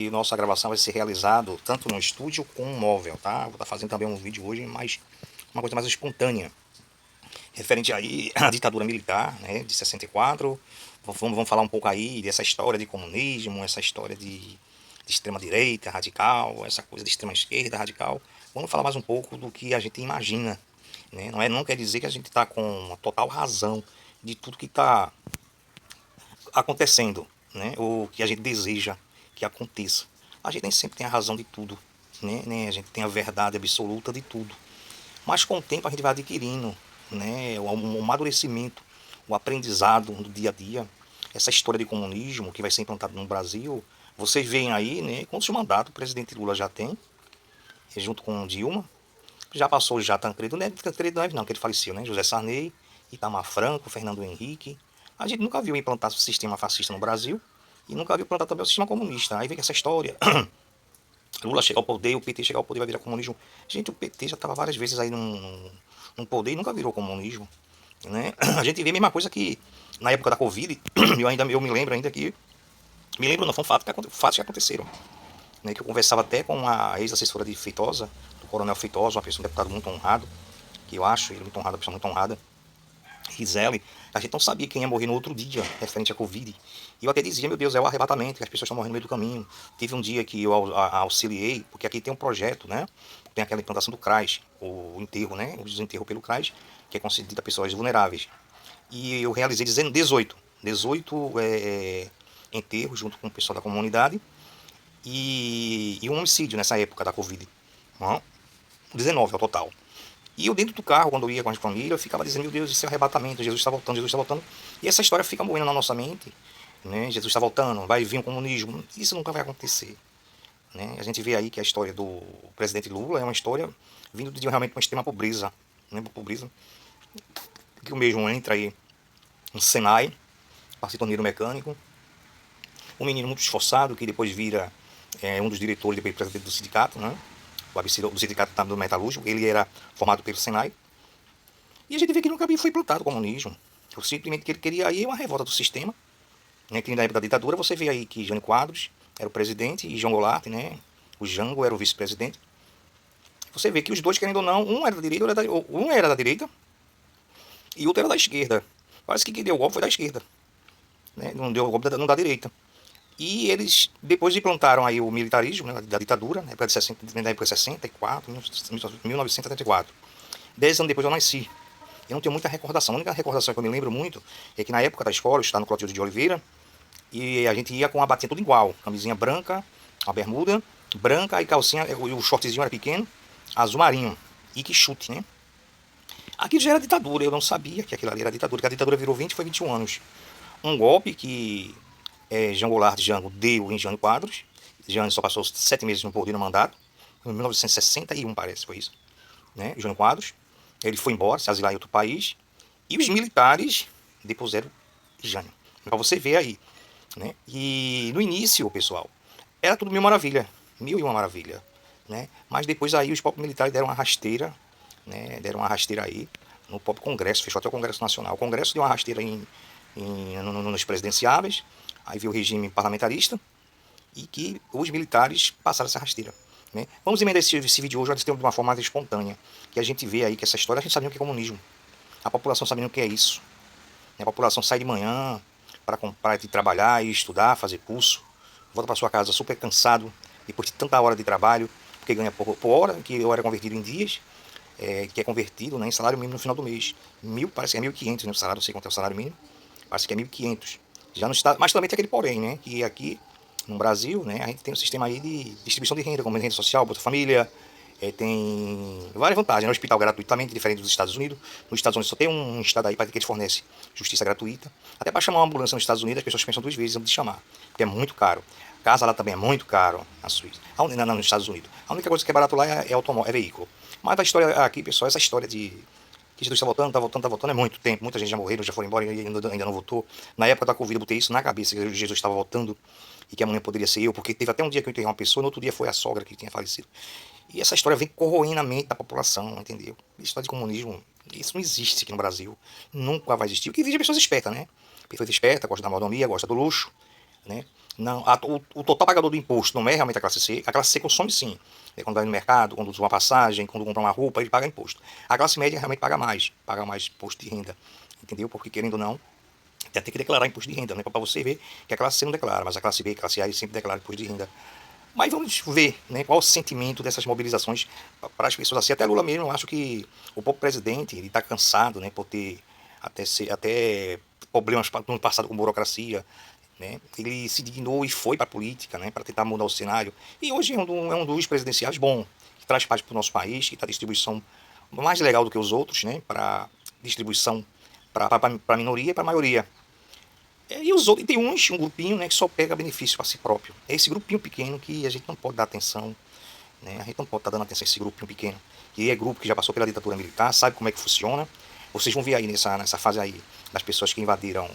E nossa gravação vai ser realizada tanto no estúdio como no móvel, tá? Vou estar fazendo também um vídeo hoje, mas uma coisa mais espontânea, referente aí à ditadura militar, né, de 64. Vamos falar um pouco aí dessa história de comunismo, essa história de extrema-direita radical, essa coisa de extrema-esquerda radical. Vamos falar mais um pouco do que a gente imagina, né? Não quer dizer que a gente está com a total razão de tudo que está acontecendo, né? Ou que a gente deseja que aconteça. A gente nem sempre tem a razão de tudo, né? Nem a gente tem a verdade absoluta de tudo. Mas com o tempo a gente vai adquirindo, né? O amadurecimento, o aprendizado do dia a dia. Essa história de comunismo que vai ser implantado no Brasil, vocês veem aí, né? Quantos mandatos o presidente Lula já tem, junto com Dilma. Já passou já Tancredo Neves, Tancredo Neves não, que ele faleceu, né? José Sarney, Itamar Franco, Fernando Henrique. A gente nunca viu implantar o sistema fascista no Brasil e nunca viu implantar também o sistema comunista. Aí vem essa história. Lula chegar ao poder, o PT chegar ao poder vai virar comunismo. Gente, o PT já estava várias vezes aí num poder e nunca virou comunismo, né? A gente vê a mesma coisa que na época da Covid, eu me lembro ainda que... Me lembro não, foi um fato fatos que aconteceram, né? Que eu conversava até com a ex-assessora de Feitosa, do Coronel Feitosa, uma pessoa, um deputado muito honrado, que eu acho ele muito honrado, uma pessoa muito honrada, Rizeli. A gente não sabia quem ia morrer no outro dia, referente à Covid. E eu até dizia, meu Deus, é o arrebatamento, que as pessoas estão morrendo no meio do caminho. Teve um dia que eu auxiliei, porque aqui tem um projeto, né? Tem aquela implantação do CRAS, o enterro, né? O desenterro pelo CRAS, que é concedido a pessoas vulneráveis. E eu realizei dizendo 18 enterros junto com o pessoal da comunidade e um homicídio nessa época da Covid. 19 ao total. E eu dentro do carro, quando eu ia com a família, eu ficava dizendo, meu Deus, isso é arrebatamento, Jesus está voltando, Jesus está voltando. E essa história fica moendo na nossa mente, né? Jesus está voltando, vai vir um comunismo. Isso nunca vai acontecer, né? A gente vê aí que a história do presidente Lula é uma história vindo de realmente uma extrema pobreza, né? Pobreza, que o mesmo entra aí no Senai, para ser torneiro mecânico. Um menino muito esforçado, que depois vira um dos diretores, depois presidente do sindicato, né? O ABC do sindicato do metalúrgico. Ele era formado pelo Senai. E a gente vê que nunca foi implantado o comunismo. Simplesmente que ele queria aí uma revolta do sistema, né? Que na época da ditadura você vê aí que Jânio Quadros era o presidente e João Goulart, né? O Jango era o vice-presidente. Você vê que os dois, querendo ou não, um era da direita, um era da direita e outro era da esquerda. Parece que quem deu o golpe foi da esquerda, né? Não deu o golpe da direita. E eles depois implantaram aí o militarismo, né, da ditadura, na época de 64, 1974. 10 anos depois eu nasci. Eu não tenho muita recordação. A única recordação que eu me lembro muito é que na época da escola, eu estava no Clotilde de Oliveira, e a gente ia com a batinha tudo igual. Camisinha branca, a bermuda branca e calcinha, o shortzinho era pequeno, azul marinho. E que chute, né? Aquilo já era ditadura, eu não sabia que aquilo ali era ditadura, que a ditadura virou 20, foi 21 anos. Um golpe que João Goulart de Jango deu em Jânio Quadros. Jânio só passou 7 meses no poder no mandato, em 1961 parece, foi isso, né? Jânio Quadros. Ele foi embora, se asilar em outro país, e os militares depuseram Jânio. Para você ver aí, né? E no início, pessoal, era tudo mil maravilha, mil e uma maravilha, né? Mas depois aí os próprios militares deram uma rasteira, né? Deram uma rasteira aí no próprio Congresso, fechou até o Congresso Nacional. O Congresso deu uma rasteira nos presidenciáveis, aí veio o regime parlamentarista e que os militares passaram essa rasteira, né? Vamos emendar esse vídeo hoje de uma forma mais espontânea, que a gente vê aí que essa história, a gente sabe o que é comunismo, a população sabe o que é isso, né? A população sai de manhã para comprar, de trabalhar e estudar, fazer curso, volta para sua casa super cansado, depois de tanta hora de trabalho, porque ganha por hora, que hora é convertido em dias, que é convertido, né, em salário mínimo no final do mês. Parece que é 1.500, né, o salário, não sei quanto é o salário mínimo, parece que é 1.500. Já no estado, mas também tem aquele porém, né, que aqui no Brasil, né, a gente tem um sistema aí de distribuição de renda, como renda social, Bolsa Família, tem várias vantagens, né? O hospital gratuitamente, diferente dos Estados Unidos. Nos Estados Unidos só tem um estado aí que eles fornecem justiça gratuita. Até para chamar uma ambulância nos Estados Unidos, as pessoas pensam duas vezes antes de chamar, porque é muito caro. Casa lá também é muito caro, na Suíça. Não, nos Estados Unidos. A única coisa que é barato lá é automóvel, é veículo. Mas a história aqui, pessoal, essa história de que Jesus está voltando, está voltando, está voltando, é muito tempo. Muita gente já morreu, já foi embora e ainda não voltou. Na época da Covid, eu botei isso na cabeça, que Jesus estava voltando e que amanhã poderia ser eu, porque teve até um dia que eu enterrei uma pessoa, no outro dia foi a sogra que tinha falecido. E essa história vem corroendo a mente da população, entendeu? História de comunismo, isso não existe aqui no Brasil. Nunca vai existir. O que existe é pessoas espertas, né? Pessoas espertas, gostam da mordomia, gostam do luxo, né? Não, o total pagador do imposto não é realmente a classe C. A classe C consome sim. Quando vai no mercado, quando usa uma passagem, quando compra uma roupa, ele paga imposto. A classe média realmente paga mais imposto de renda. Entendeu? Porque querendo ou não, tem que declarar imposto de renda, né? Para você ver que a classe C não declara, mas a classe B, a classe A sempre declara imposto de renda. Mas vamos ver, né, qual o sentimento dessas mobilizações para as pessoas assim. Até Lula mesmo, eu acho que o próprio presidente está cansado, né, por ter até problemas no passado com burocracia. Né? Ele se dignou e foi para a política, né, para tentar mudar o cenário. E hoje é um dos presidenciais bom, que traz paz para o nosso país, que está a distribuição mais legal do que os outros, né, para distribuição para a minoria e para a maioria. E os outros, tem um grupinho, né, que só pega benefício para si próprio. É esse grupinho pequeno que a gente não pode dar atenção, né? A gente não pode estar dando atenção a esse grupinho pequeno, que é grupo que já passou pela ditadura militar, sabe como é que funciona. Vocês vão ver aí nessa fase aí das pessoas que invadiram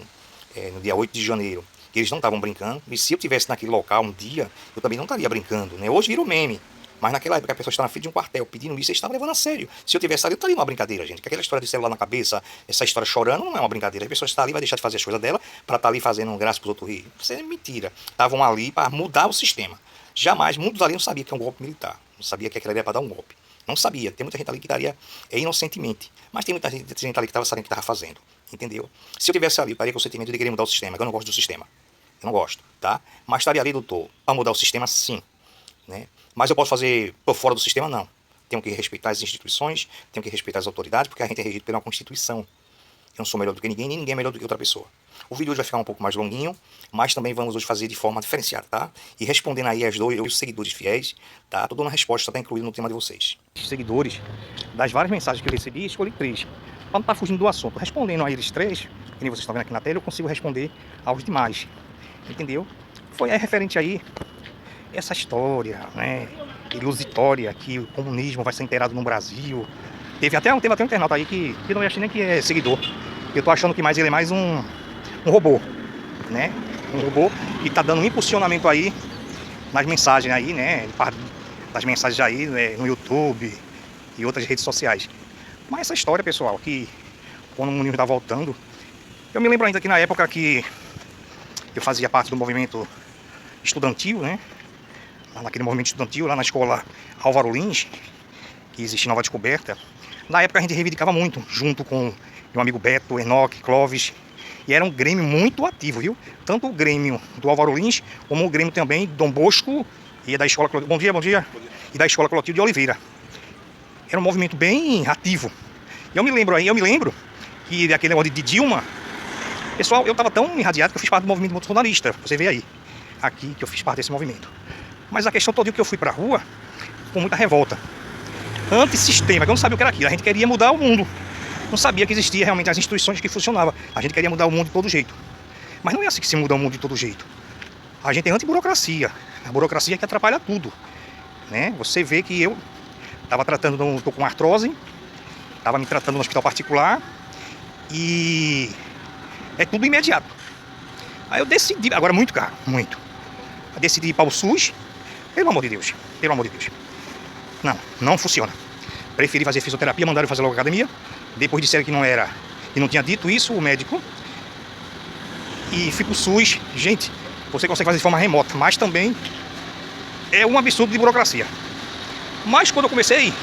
no dia 8 de janeiro, que eles não estavam brincando. E se eu tivesse naquele local um dia, eu também não estaria brincando, né? Hoje virou meme. Mas naquela época a pessoa estava na frente de um quartel pedindo isso, eles estavam levando a sério. Se eu tivesse ali, eu estaria numa brincadeira, gente. Que aquela história de celular na cabeça, essa história chorando, não é uma brincadeira. As pessoas estão ali, vai deixar de fazer as coisas dela para estar ali fazendo graça para os outros rir. Isso é mentira. Estavam ali para mudar o sistema. Jamais, muitos ali não sabiam que é um golpe militar. Não sabia que aquilo ali era para dar um golpe. Não sabia. Tem muita gente ali que estaria inocentemente. Mas tem muita gente ali que estava sabendo o que estava fazendo. Entendeu? Se eu tivesse ali, eu estaria com o sentimento de querer mudar o sistema. Eu não gosto do sistema. Eu não gosto, tá? Mas estaria ali, doutor, para mudar o sistema, sim. Né? Mas eu posso fazer por fora do sistema? Não. Tenho que respeitar as instituições, tenho que respeitar as autoridades, porque a gente é regido pela Constituição. Eu não sou melhor do que ninguém, nem ninguém é melhor do que outra pessoa. O vídeo hoje vai ficar um pouco mais longuinho, mas também vamos hoje fazer de forma diferenciada, tá? E respondendo aí os seguidores fiéis, tá? Tô dando uma resposta, tá incluído no tema de vocês. Os seguidores, das várias mensagens que eu recebi, escolhi 3. Para não estar fugindo do assunto. Respondendo a eles 3, que nem vocês estão vendo aqui na tela, eu consigo responder aos demais. Entendeu? Foi referente aí essa história, né, ilusitória, que o comunismo vai ser inteirado no Brasil. Teve até um internauta aí que eu não acho nem que é seguidor. Eu tô achando que mais ele é mais um robô, né? Um robô que tá dando um impulsionamento aí nas mensagens aí, né? Das mensagens aí, né, no YouTube e outras redes sociais. Mas essa história, pessoal, que quando o comunismo tá voltando, eu me lembro ainda que na época que eu fazia parte do movimento estudantil, né? Naquele movimento estudantil, lá na escola Álvaro Lins, que existe em Nova Descoberta. Na época a gente reivindicava muito, junto com meu amigo Beto, Enoque, Clóvis, e era um grêmio muito ativo, viu? Tanto o grêmio do Álvaro Lins, como o grêmio também Dom Bosco e da escola... Bom dia. E da escola Clotilde de Oliveira. Era um movimento bem ativo. E eu me lembro que daquele negócio de Dilma, pessoal, eu estava tão irradiado que eu fiz parte do movimento bolsonarista. Você vê aí, aqui, que eu fiz parte desse movimento. Mas a questão toda é que eu fui pra rua com muita revolta. Antissistema, que eu não sabia o que era aquilo. A gente queria mudar o mundo. Não sabia que existia realmente as instituições que funcionavam. A gente queria mudar o mundo de todo jeito. Mas não é assim que se muda o mundo de todo jeito. A gente é anti-burocracia. A burocracia é que atrapalha tudo. Né? Você vê que eu estava tratando, estou com artrose, estava me tratando no hospital particular e é tudo imediato. Aí eu decidi, agora é muito caro, muito. Eu decidi ir para o SUS. Pelo amor de Deus, não funciona. Preferi fazer fisioterapia, mandaram fazer logo academia. Depois disseram que não era, e não tinha dito isso o médico. E fui pro SUS. Gente, você consegue fazer de forma remota, mas também é um absurdo de burocracia. Mas quando eu comecei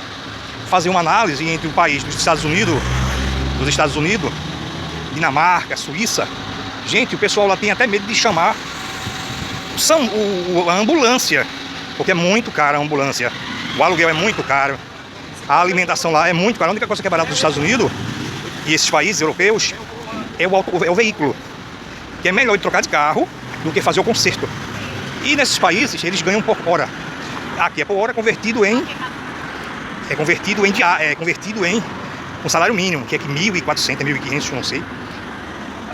a fazer uma análise entre o país dos Estados Unidos, Dinamarca, Suíça, gente, o pessoal lá tem até medo de chamar a ambulância, porque é muito caro a ambulância, o aluguel é muito caro, a alimentação lá é muito cara. A única coisa que é barata dos Estados Unidos e esses países europeus é o veículo, que é melhor de trocar de carro do que fazer o conserto. E nesses países eles ganham por hora. Aqui é por hora convertido em um salário mínimo, que é 1.400, 1.500, não sei.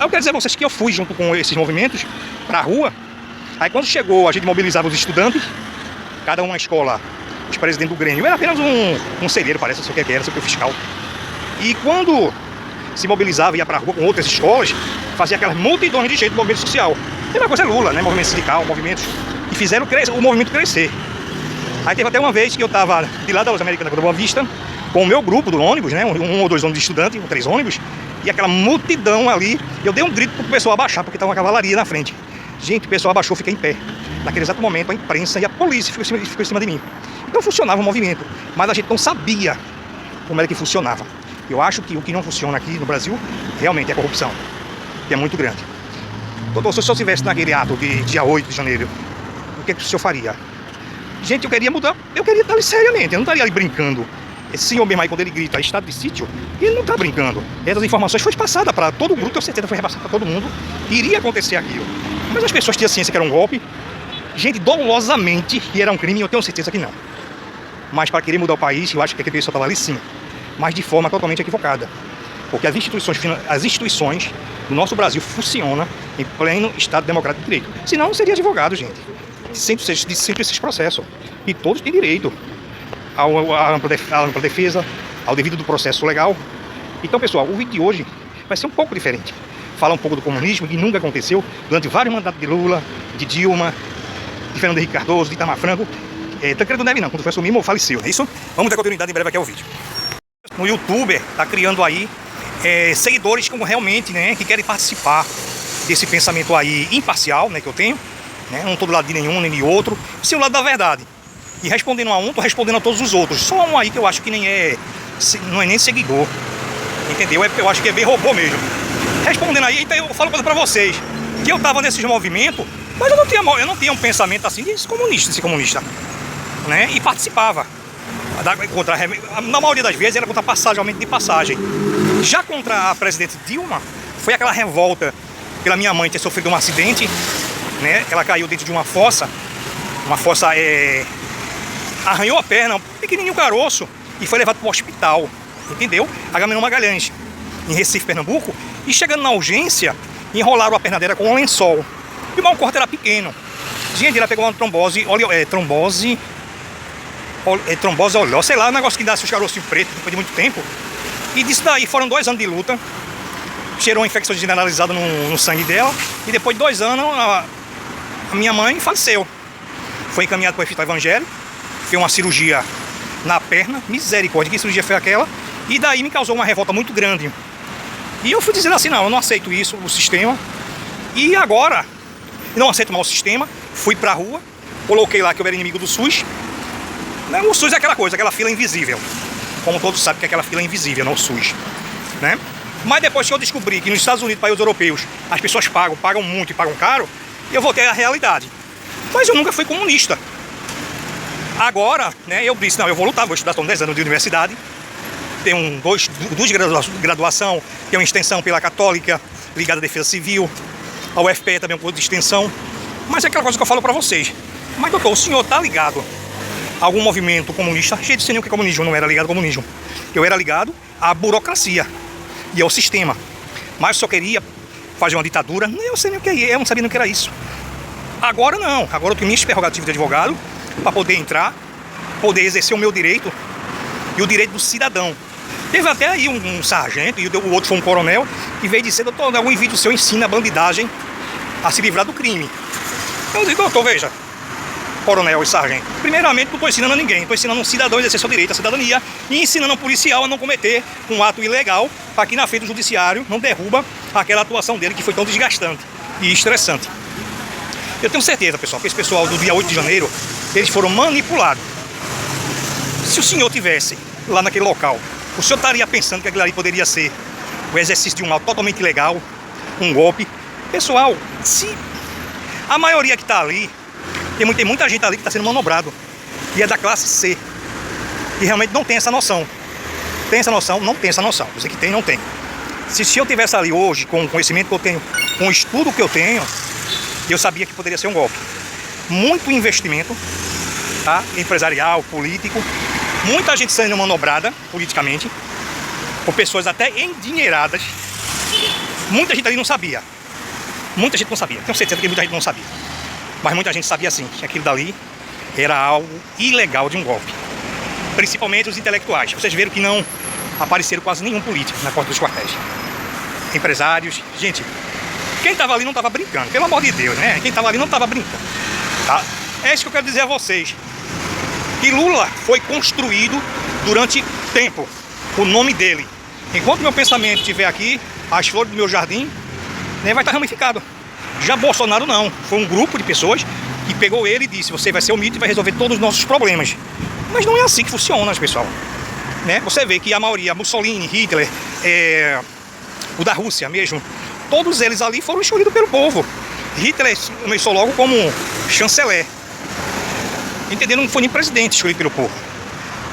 Eu quero dizer a vocês que eu fui junto com esses movimentos para a rua. Aí quando chegou, a gente mobilizava os estudantes, cada uma escola, os presidentes do Grêmio, era apenas um conselheiro, parece, não sei o que era, sei o que, fiscal. E quando se mobilizava e ia pra rua com outras escolas, fazia aquelas multidões de gente do movimento social. Tem uma coisa é Lula, né? Movimento sindical, movimentos que fizeram o movimento crescer. Aí teve até uma vez que eu tava de lá da Luz Americana do Boa Vista, com o meu grupo do ônibus, né? Um ou dois ônibus de estudantes, 3 ônibus, e aquela multidão ali, eu dei um grito pro pessoal abaixar, porque tava uma cavalaria na frente. Gente, o pessoal abaixou, fiquei em pé. Naquele exato momento, a imprensa e a polícia ficou em cima de mim. Então funcionava o movimento, mas a gente não sabia como era que funcionava. Eu acho que o que não funciona aqui no Brasil realmente é a corrupção, que é muito grande. Doutor, se eu estivesse naquele ato de dia 8 de janeiro, o que o senhor faria? Gente, eu queria mudar, eu queria estar ali seriamente, eu não estaria ali brincando. Esse senhor mesmo aí, quando ele grita estado de sítio, ele não está brincando. Essas informações foram passadas para todo o grupo, tenho certeza que foi repassada para todo mundo, iria acontecer aquilo. Mas as pessoas tinham ciência que era um golpe. Gente, dolosamente, que era um crime, eu tenho certeza que não. Mas para querer mudar o país, eu acho que aquele pessoal estava ali sim, mas de forma totalmente equivocada. Porque as instituições do nosso Brasil funcionam em pleno Estado Democrático de Direito. Senão, não seria advogado, gente. De sempre esses processos. E todos têm direito à ampla defesa, ao devido do processo legal. Então, pessoal, o vídeo de hoje vai ser um pouco diferente. Falar um pouco do comunismo, que nunca aconteceu durante vários mandatos de Lula, de Dilma, de Fernando Henrique Cardoso, de Itamar Franco. Tancredo Neves não, quando foi assumir, faleceu, não é isso? Vamos dar continuidade em breve aqui ao vídeo. No youtuber tá criando aí seguidores como realmente, né, que querem participar desse pensamento aí imparcial, né, que eu tenho, né, não tô do lado de nenhum nem de outro, sim o lado da verdade. E respondendo a um, tô respondendo a todos os outros. Só um aí que eu acho que não é nem seguidor, entendeu? Eu acho que é bem robô mesmo. Respondendo aí, então eu falo coisa pra vocês, que eu tava nesses movimentos, mas eu não tinha um pensamento assim de ser comunista, né, e participava. Na maioria das vezes era contra passagem, aumento de passagem. Já contra a presidente Dilma, foi aquela revolta pela minha mãe ter sofrido um acidente, né? Ela caiu dentro de uma fossa, arranhou a perna, um pequenininho caroço, e foi levado para o hospital, entendeu? Agamenon Magalhães, em Recife, Pernambuco, e chegando na urgência, enrolaram a perna dela com um lençol. E o mau corte era pequeno. Gente, ela pegou uma trombose oleosa, sei lá, um negócio que dá seus caroços preto depois de muito tempo. E disso daí foram 2 anos de luta. Cheirou uma infecção generalizada no sangue dela. E depois de 2 anos, a minha mãe faleceu. Foi encaminhada para o Hospital Evangélico. Fez uma cirurgia na perna. Misericórdia, que cirurgia foi aquela? E daí me causou uma revolta muito grande. E eu fui dizendo assim, não, eu não aceito isso, o sistema. E agora, não aceito mais o sistema. Fui pra rua, coloquei lá que eu era inimigo do SUS. O SUS é aquela coisa, aquela fila invisível. Como todos sabem que aquela fila é invisível, não o SUS, né? Mas depois que eu descobri que nos Estados Unidos, países europeus, as pessoas pagam muito e pagam caro, eu voltei à realidade. Mas eu nunca fui comunista. Agora, né, eu disse, não, eu vou lutar, vou estudar, estou 10 anos de universidade, tenho duas graduação, tenho uma extensão pela Católica, ligada à Defesa Civil, a UFPE também um curso de extensão. Mas é aquela coisa que eu falo para vocês. Mas doutor, o senhor tá ligado a algum movimento comunista? Gente, sem nem o que é comunismo, eu não era ligado ao comunismo. Eu era ligado à burocracia e ao sistema. Mas eu só queria fazer uma ditadura, nem eu sei nem o que é, eu não sabia nem o que era isso. Agora não, agora eu tenho minhas prerrogativas de advogado para poder entrar, poder exercer o meu direito e o direito do cidadão. Teve até aí um sargento e o outro foi um coronel que veio dizer, doutor, algum vídeo seu ensina a bandidagem a se livrar do crime. Eu disse, doutor, veja, coronel e sargento, primeiramente não estou ensinando a ninguém, estou ensinando um cidadão a exercer seu direito à cidadania e ensinando um policial a não cometer um ato ilegal para que na frente do judiciário não derruba aquela atuação dele que foi tão desgastante e estressante. Eu tenho certeza, pessoal, que esse pessoal do dia 8 de janeiro, eles foram manipulados. Se o senhor tivesse lá naquele local, o senhor estaria pensando que aquilo ali poderia ser o exercício de um ato totalmente ilegal, um golpe? Pessoal, se a maioria que está ali, tem muita gente ali que está sendo manobrado, e é da classe C, e realmente não tem essa noção. Tem essa noção? Não tem essa noção. Você que tem, não tem. Se eu tivesse ali hoje, com o conhecimento que eu tenho, com o estudo que eu tenho, eu sabia que poderia ser um golpe. Muito investimento, tá? Empresarial, político, muita gente sendo manobrada politicamente, por pessoas até endinheiradas. Muita gente ali não sabia. Muita gente não sabia. Tenho certeza que muita gente não sabia. Mas muita gente sabia sim, que aquilo dali era algo ilegal de um golpe. Principalmente os intelectuais. Vocês viram que não apareceram quase nenhum político na porta dos quartéis. Empresários, gente, quem estava ali não estava brincando, pelo amor de Deus, né? Quem estava ali não estava brincando, tá? É isso que eu quero dizer a vocês. Que Lula foi construído durante tempo, o nome dele. Enquanto meu pensamento estiver aqui, as flores do meu jardim, né, vai estar ramificado. Já Bolsonaro não, foi um grupo de pessoas que pegou ele e disse: você vai ser o mito e vai resolver todos os nossos problemas. Mas não é assim que funciona, pessoal, né? Você vê que a maioria, Mussolini, Hitler, o da Rússia mesmo, todos eles ali foram escolhidos pelo povo. Hitler começou logo como chanceler, entendendo? Não foi nem presidente escolhido pelo povo.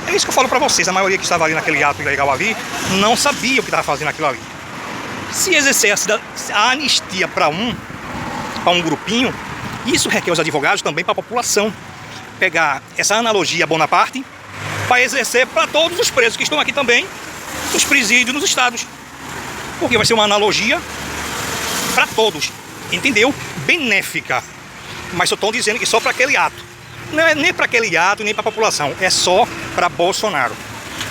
É isso que eu falo pra vocês, a maioria que estava ali naquele ato ilegal ali, não sabia o que estava fazendo aquilo ali. Se exercer a anistia para um grupinho, isso requer os advogados também para a população pegar essa analogia Bonaparte para exercer para todos os presos que estão aqui também, nos presídios, nos estados. Porque vai ser uma analogia para todos, entendeu? Benéfica. Mas eu estou dizendo que só para aquele ato. Não é nem para aquele ato, nem para a população. É só para Bolsonaro.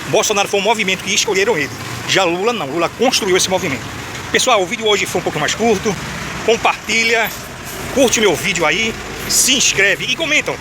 Bolsonaro foi um movimento que escolheram ele. Já Lula não. Lula construiu esse movimento. Pessoal, o vídeo hoje foi um pouco mais curto. Compartilha, curte meu vídeo aí, se inscreve e comentam.